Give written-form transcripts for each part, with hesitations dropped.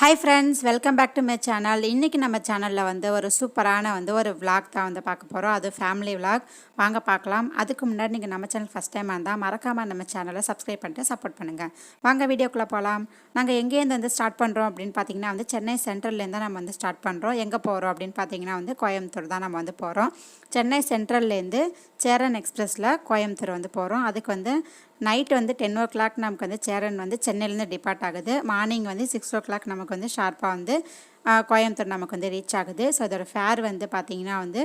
Hi friends, welcome back to my channel. இன்றைக்கி நம்ம சேனலில் வந்து ஒரு சூப்பரான ஒரு விளாக் தான் வந்து பார்க்க போகிறோம். அது ஃபேமிலி விளாக். வாங்க பார்க்கலாம். அதுக்கு முன்னாடி நீங்கள் நம்ம சேனல் ஃபஸ்ட் டைம் இருந்தால் மறக்காமல் நம்ம சேனலை சப்ஸ்கிரைப் பண்ணிட்டு சப்போர்ட் பண்ணுங்கள். வாங்க வீடியோக்குள்ளே போகலாம். நாங்கள் எங்கேருந்து வந்து ஸ்டார்ட் பண்ணுறோம் அப்படின்னு பார்த்தீங்கன்னா வந்து சென்னை சென்ட்ரல்லேருந்து நம்ம வந்து ஸ்டார்ட் பண்ணுறோம். எங்கே போகிறோம் அப்படின்னு பார்த்தீங்கன்னா வந்து கோயம்புத்தூர் தான் நம்ம வந்து போகிறோம். சென்னை சென்ட்ரல்லேருந்து சேரன் எக்ஸ்பிரஸில் கோயம்புத்தூர் வந்து போகிறோம். அதுக்கு வந்து நைட் வந்து 10 o'clock நமக்கு வந்து சேரன் வந்து சென்னையிலேருந்து டிபார்ட் ஆகுது. மார்னிங் வந்து 6 o'clock நமக்கு வந்து ஷார்ப்பாக வந்து கோயம்புத்தூர் நமக்கு வந்து ரீச் ஆகுது. ஸோ அதோட ஃபேர் வந்து பார்த்திங்கன்னா வந்து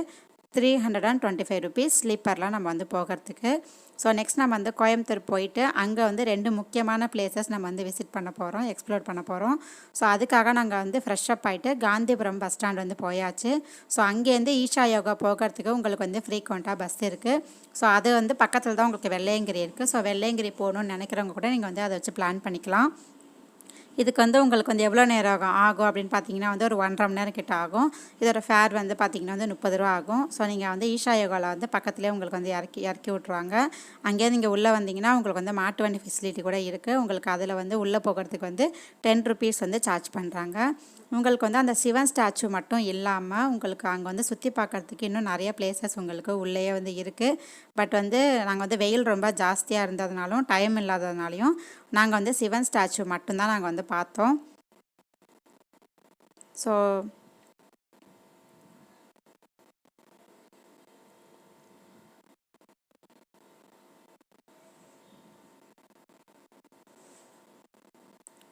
325 rupees ஸ்லீப்பர்லாம் நம்ம வந்து போகிறதுக்கு. ஸோ நெக்ஸ்ட் நம்ம வந்து கோயம்புத்தூர் போயிட்டு அங்கே வந்து 2 முக்கியமான பிளேசஸ் நம்ம வந்து விசிட் பண்ண போகிறோம், எக்ஸ்ப்ளோர் பண்ண போகிறோம். ஸோ அதுக்காக நாங்கள் வந்து ஃப்ரெஷ் அப் ஆகிட்டு காந்திபுரம் பஸ் ஸ்டாண்ட் வந்து போயாச்சு. ஸோ அங்கேருந்து ஈஷா யோகா போகிறதுக்கு உங்களுக்கு வந்து ஃப்ரீக்வெண்ட்டாக பஸ் இருக்குது. ஸோ அது வந்து பக்கத்தில் தான் உங்களுக்கு வெள்ளையங்கிரி இருக்குது. ஸோ வெள்ளையங்கிரி போகணுன்னு நினைக்கிறவங்க கூட நீங்கள் வந்து அதை வச்சு பிளான் பண்ணிக்கலாம். இதுக்கு வந்து உங்களுக்கு வந்து எவ்வளோ நேரம் ஆகும் அப்படின்னு பார்த்தீங்கன்னா வந்து ஒரு 1.5 மணி நேரம் கிட்ட ஆகும். இதோட ஃபேர் வந்து பார்த்திங்கன்னா வந்து 30 ரூபா ஆகும். ஸோ நீங்கள் வந்து ஈஷா யோகாவில் வந்து பக்கத்துலேயே உங்களுக்கு வந்து இறக்கி விட்ருவாங்க. அங்கேயே நீங்கள் உள்ளே வந்தீங்கன்னா உங்களுக்கு வந்து மாட்டு வண்டி ஃபெசிலிட்டி கூட இருக்குது. உங்களுக்கு அதில் வந்து உள்ளே போகிறதுக்கு வந்து 10 rupees வந்து சார்ஜ் பண்ணுறாங்க. உங்களுக்கு வந்து அந்த சிவன் ஸ்டாச்சு மட்டும் இல்லாமல் உங்களுக்கு அங்கே வந்து சுற்றி பார்க்குறதுக்கு இன்னும் நிறைய பிளேசஸ் உங்களுக்கு உள்ளேயே வந்து இருக்குது. பட் வந்து நாங்கள் வந்து வெயில் ரொம்ப ஜாஸ்தியாக இருந்ததுனாலும் டைம் இல்லாததுனாலையும் நாங்கள் வந்து சிவன் ஸ்டாச்சு மட்டும்தான் நாங்கள் வந்து பார்த்தோம். ஸோ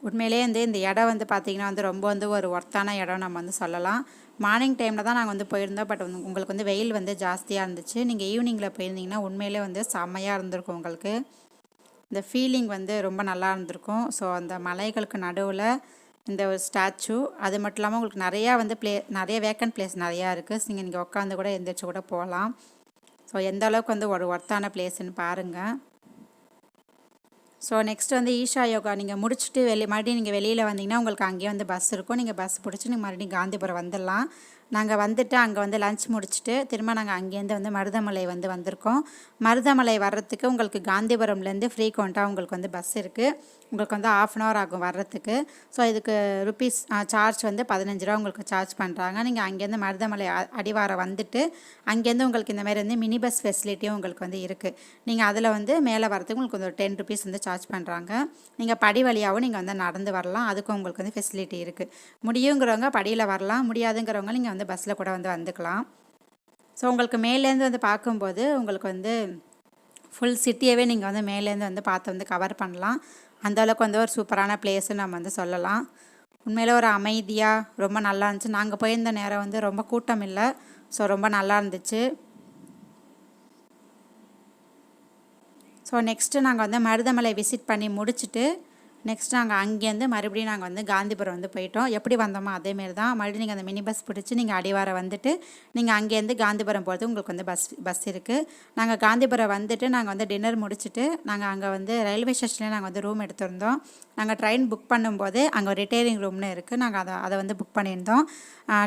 உண்மையிலே வந்து இந்த இடம் வந்து பார்த்திங்கன்னா வந்து ரொம்ப வந்து ஒரு ஒர்த்தான இடம் நம்ம வந்து சொல்லலாம். மார்னிங் டைமில் தான் நாங்கள் வந்து போயிருந்தோம். பட் உங்களுக்கு வந்து வெயில் வந்து ஜாஸ்தியாக இருந்துச்சு. நீங்கள் ஈவினிங்கில் போயிருந்தீங்கன்னா உண்மையிலே வந்து செம்மையாக இருந்திருக்கும். உங்களுக்கு இந்த ஃபீலிங் வந்து ரொம்ப நல்லா இருந்திருக்கும். ஸோ அந்த மலைகளுக்கு நடுவில் இந்த ஒரு ஸ்டாச்சு, அது மட்டும் இல்லாமல் உங்களுக்கு நிறையா வந்து நிறைய வேக்கன்ட் பிளேஸ் நிறையா இருக்குது. ஸோ நீங்கள் உட்காந்து கூட எந்திரிச்சு கூட போகலாம். ஸோ எந்த அளவுக்கு வந்து ஒரு ஒர்த்தான பிளேஸ்ன்னு பாருங்கள். ஸோ நெக்ஸ்ட் வந்து ஈஷா யோகா நீங்கள் முடிச்சுட்டு மறுபடியும் நீங்கள் வெளியில் வந்தீங்கன்னா உங்களுக்கு அங்கேயே வந்து பஸ் இருக்கும். நீங்கள் பஸ் பிடிச்சி நீங்கள் மறுபடியும் காந்திபுரம் வந்துடலாம். நாங்கள் வந்துட்டு அங்கே வந்து லஞ்ச் முடிச்சுட்டு திரும்ப நாங்கள் அங்கேருந்து வந்து மருதமலை வந்து வந்திருக்கோம். மருதமலை வர்றதுக்கு உங்களுக்கு காந்திபுரம்லேருந்து ஃப்ரீக்வெண்ட்டாக உங்களுக்கு வந்து பஸ் இருக்குது. உங்களுக்கு வந்து 1/2 hour ஆகும் வர்றதுக்கு. ஸோ இதுக்கு சார்ஜ் வந்து 15 ரூபா உங்களுக்கு சார்ஜ் பண்ணுறாங்க. நீங்கள் அங்கேருந்து மருதமலை அடிவாரம் வந்துட்டு அங்கேருந்து உங்களுக்கு இந்த மாதிரி வந்து மினி பஸ் ஃபெசிலிட்டியும் உங்களுக்கு வந்து இருக்குது. நீங்கள் அதில் வந்து மேலே வரதுக்கு உங்களுக்கு வந்து 10 rupees வந்து சார்ஜ் பண்ணுறாங்க. நீங்கள் படி வழியாகவும் நீங்கள் வந்து நடந்து வரலாம். அதுக்கும் உங்களுக்கு வந்து ஃபெசிலிட்டி இருக்குது. முடியுங்கிறவங்க படியில் வரலாம், முடியாதுங்கிறவங்க நீங்கள் வந்து பஸ்ஸில் கூட வந்து வந்துக்கலாம். ஸோ உங்களுக்கு மேலேருந்து வந்து பார்க்கும்போது உங்களுக்கு வந்து ஃபுல் சிட்டியவே நீங்கள் வந்து மேலேருந்து வந்து பார்த்து வந்து கவர் பண்ணலாம். அந்தளவுக்கு வந்து ஒரு சூப்பரான பிளேஸுன்னு நம்ம வந்து சொல்லலாம். உண்மையிலே ஒரு அமைதியாக ரொம்ப நல்லா இருந்துச்சு. நாங்கள் போயிருந்த நேரம் வந்து ரொம்ப கூட்டம் இல்லை. ஸோ ரொம்ப நல்லா இருந்துச்சு. ஸோ நெக்ஸ்ட்டு நாங்கள் வந்து மருதமலை விசிட் பண்ணி முடிச்சுட்டு நெக்ஸ்ட் நாங்கள் அங்கேருந்து மறுபடியும் நாங்கள் வந்து காந்திபுரம் வந்து போயிட்டோம். எப்படி வந்தோமோ அதேமாரி தான். மறுபடியும் நீங்கள் அந்த மினி பஸ் பிடிச்சி நீங்கள் அடிவாரம் வந்துட்டு நீங்கள் அங்கேருந்து காந்திபுரம் போகிறது உங்களுக்கு வந்து பஸ் இருக்குது. நாங்கள் காந்திபுரம் வந்துட்டு நாங்கள் வந்து டின்னர் முடிச்சுட்டு நாங்கள் அங்கே வந்து ரயில்வே ஸ்டேஷன்லேயே நாங்கள் வந்து ரூம் எடுத்திருந்தோம். நாங்கள் ட்ரெயின் புக் பண்ணும்போது அங்கே ரிட்டையரிங் ரூம்னு இருக்குது. நாங்கள் அதை வந்து புக் பண்ணியிருந்தோம்.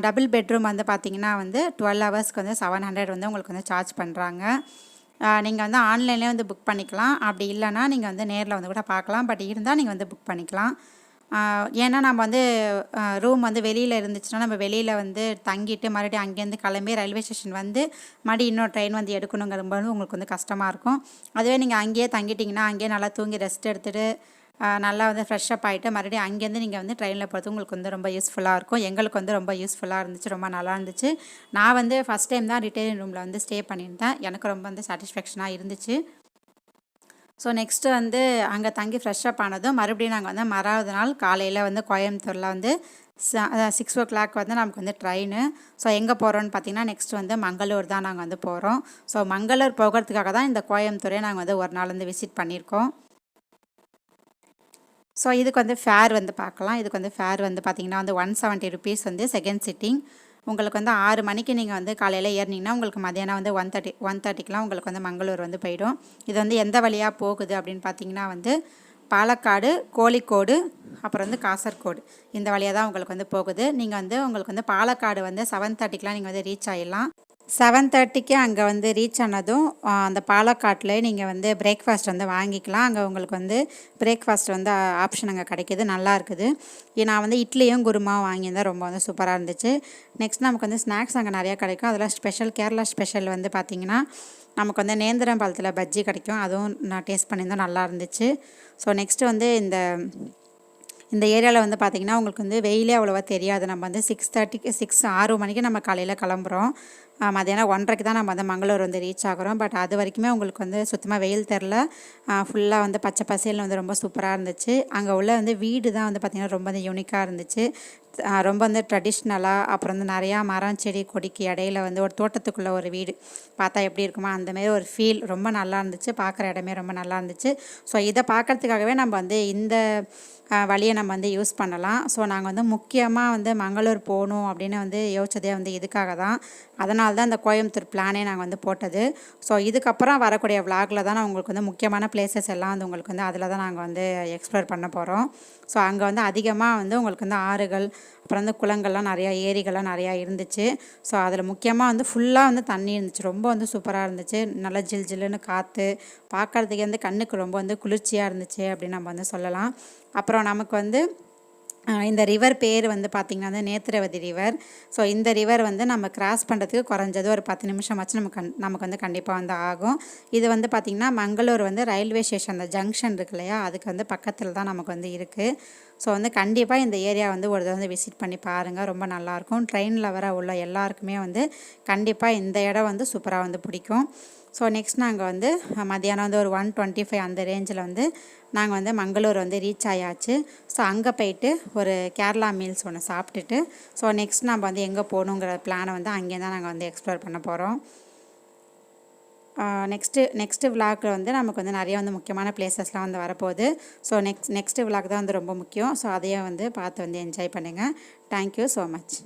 டபுள் பெட்ரூம் வந்து பார்த்திங்கன்னா வந்து 12 hours வந்து 700 வந்து உங்களுக்கு வந்து சார்ஜ் பண்ணுறாங்க. நீங்கள் வந்து ஆன்லைன்லேயே வந்து புக் பண்ணிக்கலாம். அப்படி இல்லைனா நீங்கள் வந்து நேரில் வந்து கூட பார்க்கலாம். பட் இருந்தால் நீங்கள் வந்து புக் பண்ணிக்கலாம். ஏன்னா நம்ம வந்து ரூம் வந்து வெளியில் இருந்துச்சுன்னா நம்ம வெளியில் வந்து தங்கிட்டு மறுபடியும் அங்கேருந்து கிளம்பி ரயில்வே ஸ்டேஷன் வந்து மறுபடியும் இன்னொரு ட்ரெயின் வந்து எடுக்கணுங்கிறபோது உங்களுக்கு வந்து கஷ்டமாக இருக்கும். அதுவே நீங்கள் அங்கேயே தங்கிட்டிங்கன்னா அங்கேயே நல்லா தூங்கி ரெஸ்ட் எடுத்துகிட்டு நல்லா வந்து ஃப்ரெஷ் அப் ஆகிட்டு மறுபடியும் அங்கேருந்து நீங்கள் வந்து ட்ரெயினில் போகிறது உங்களுக்கு வந்து ரொம்ப யூஸ்ஃபுல்லாக இருக்கும். எங்களுக்கு வந்து ரொம்ப யூஸ்ஃபுல்லாக இருந்துச்சு, ரொம்ப நல்லா இருந்துச்சு. நான் வந்து ஃபஸ்ட் டைம் தான் ரிட்டையரிங் ரூமில் வந்து ஸ்டே பண்ணியிருந்தேன். எனக்கு ரொம்ப வந்து சாட்டிஸ்ஃபேக்ஷனாக இருந்துச்சு. ஸோ நெக்ஸ்ட்டு வந்து அங்கே தங்கி ஃப்ரெஷ் அப் ஆனதும் மறுபடியும் நாங்கள் வந்து மறாவது நாள் காலையில் வந்து கோயம்புத்தூரில் வந்து 6 o'clock வந்து நமக்கு வந்து ட்ரெயின். ஸோ எங்கே போகிறோன்னு பார்த்தீங்கன்னா நெக்ஸ்ட் வந்து மங்களூர் தான் நாங்கள் வந்து போகிறோம். ஸோ மங்களூர் போகிறதுக்காக தான் இந்த கோயம்புத்தூரே நாங்கள் வந்து ஒரு நாள் வந்து விசிட் பண்ணியிருக்கோம். ஸோ இதுக்கு வந்து ஃபேர் வந்து பார்க்கலாம். இதுக்கு வந்து ஃபேர் வந்து பார்த்திங்கன்னா வந்து 170 rupees வந்து செகண்ட் சிட்டிங். உங்களுக்கு வந்து 6 மணிக்கு நீங்கள் வந்து காலையில் ஏறினீங்கன்னா உங்களுக்கு மதியானம் வந்து 1:30க்கெலாம் உங்களுக்கு வந்து மங்களூர் வந்து போயிடும். இது வந்து எந்த வழியாக போகுது அப்படின்னு பார்த்தீங்கன்னா வந்து பாலக்காடு, கோழிக்கோடு, அப்புறம் வந்து காசர்கோடு இந்த வழியாக தான் உங்களுக்கு வந்து போகுது. நீங்கள் வந்து உங்களுக்கு வந்து பாலக்காடு வந்து 7:30க்கெலாம் நீங்கள் வந்து ரீச் ஆகிடலாம். 7:30க்கு அங்கே வந்து ரீச் ஆனதும் அந்த பாலக்காட்டில் நீங்கள் வந்து பிரேக்ஃபாஸ்ட் வந்து வாங்கிக்கலாம். அங்கே உங்களுக்கு வந்து பிரேக்ஃபாஸ்ட் வந்து ஆப்ஷன் அங்கே கிடைக்கிது, நல்லா இருக்குது. நான் வந்து இட்லியும் குருமாவும் வாங்கியிருந்தேன், ரொம்ப வந்து சூப்பராக இருந்துச்சு. நெக்ஸ்ட் நமக்கு வந்து ஸ்நாக்ஸ் அங்கே நிறையா கிடைக்கும். அதில் ஸ்பெஷல் கேரளா ஸ்பெஷல் வந்து பார்த்திங்கன்னா நமக்கு வந்து நேந்திரம் பழத்தில் பஜ்ஜி கிடைக்கும், அதுவும் நான் டேஸ்ட் பண்ணியிருந்தோம், நல்லா இருந்துச்சு. ஸோ நெக்ஸ்ட்டு வந்து இந்த ஏரியாவில் வந்து பார்த்திங்கன்னா உங்களுக்கு வந்து வெயிலே அவ்வளோவா தெரியாது. நம்ம வந்து 6:30க்கு 6 மணிக்கு நம்ம காலையில் கிளம்புறோம். மதியானம் 1:30க்கு தான் நம்ம வந்து மங்களூர் வந்து ரீச் ஆகிறோம். பட் அது வரைக்குமே உங்களுக்கு வந்து சுத்தமாக வெயில் தெரில. ஃபுல்லாக வந்து பச்சை பசேல்னு வந்து ரொம்ப சூப்பராக இருந்துச்சு. அங்கே உள்ள வந்து வீடு தான் வந்து பார்த்திங்கன்னா ரொம்ப வந்து யூனிக்காக இருந்துச்சு. ரொம்ப வந்து ட்ரெடிஷ்னலாக, அப்புறம் வந்து நிறையா மரம் செடி கொடிக்கு இடையில வந்து ஒரு தோட்டத்துக்குள்ளே ஒரு வீடு பார்த்தா எப்படி இருக்குமோ அந்தமாரி ஒரு ஃபீல் ரொம்ப நல்லா இருந்துச்சு. பார்க்குற இடமே ரொம்ப நல்லா இருந்துச்சு. ஸோ இதை பார்க்குறதுக்காகவே நம்ம வந்து இந்த வழியை நம்ம வந்து யூஸ் பண்ணலாம். ஸோ நாங்கள் வந்து முக்கியமாக வந்து மங்களூர் போகணும் அப்படின்னு வந்து யோசிச்சதே வந்து இதுக்காக தான். அதனால தான் இந்த கோயம்புத்தூர் பிளானே நாங்கள் வந்து போட்டது. ஸோ இதுக்கப்புறம் வரக்கூடிய விளாகில் தான் நான் உங்களுக்கு வந்து முக்கியமான பிளேசஸ் எல்லாம் வந்து உங்களுக்கு வந்து அதில் தான் நாங்கள் வந்து எக்ஸ்ப்ளோர் பண்ண போகிறோம். ஸோ அங்கே வந்து அதிகமாக வந்து உங்களுக்கு வந்து ஆறுகள், அப்புறம் வந்து குளங்கள்லாம் நிறையா, ஏரிகள்லாம் நிறையா இருந்துச்சு. ஸோ அதில் முக்கியமாக வந்து ஃபுல்லாக வந்து தண்ணி இருந்துச்சு, ரொம்ப வந்து சூப்பராக இருந்துச்சு. நல்லா ஜில் ஜில்லுன்னு காற்று, பார்க்குறதுக்கே வந்து கண்ணுக்கு ரொம்ப வந்து குளிர்ச்சியாக இருந்துச்சு அப்படின்னு நம்ம வந்து சொல்லலாம். அப்புறம் நமக்கு வந்து இந்த ரிவர் பேர் வந்து பார்த்திங்கன்னா வந்து நேத்ரவதி ரிவர். ஸோ இந்த ரிவர் வந்து நம்ம கிராஸ் பண்ணுறதுக்கு குறைஞ்சது ஒரு 10 நிமிஷமாச்சும் நமக்கு வந்து கண்டிப்பாக வந்து ஆகும். இது வந்து பார்த்திங்கன்னா மங்களூர் வந்து ரயில்வே ஸ்டேஷன், அந்த ஜங்ஷன் இருக்கு இல்லையா, அதுக்கு வந்து பக்கத்தில் தான் நமக்கு வந்து இருக்குது. ஸோ வந்து கண்டிப்பாக இந்த ஏரியா வந்து ஒரு தடவை வந்து விசிட் பண்ணி பாருங்கள், ரொம்ப நல்லாயிருக்கும். ட்ரெயினில் வர உள்ள எல்லாருக்குமே வந்து கண்டிப்பாக இந்த இடம் வந்து சூப்பராக வந்து பிடிக்கும். ஸோ நெக்ஸ்ட் நாங்கள் வந்து மதியானம் வந்து ஒரு 1:25 அந்த ரேஞ்சில் வந்து நாங்கள் வந்து மங்களூர் வந்து ரீச் ஆயாச்சு. ஸோ அங்கே போயிட்டு ஒரு கேரளா மீல்ஸ் ஒன்று சாப்பிட்டுட்டு, ஸோ நெக்ஸ்ட் நம்ம வந்து எங்கே போகணுங்கிற பிளானை வந்து அங்கே தான் நாங்கள் வந்து எக்ஸ்ப்ளோர் பண்ண போகிறோம். நெக்ஸ்ட்டு விளாகில் வந்து நமக்கு வந்து நிறைய வந்து முக்கியமான பிளேசஸ்லாம் வந்து வரப்போகுது. ஸோ நெக்ஸ்ட்டு விளாக் தான் வந்து ரொம்ப முக்கியம். ஸோ அதையே வந்து பார்த்து வந்து என்ஜாய் பண்ணுங்கள். Thank you so much.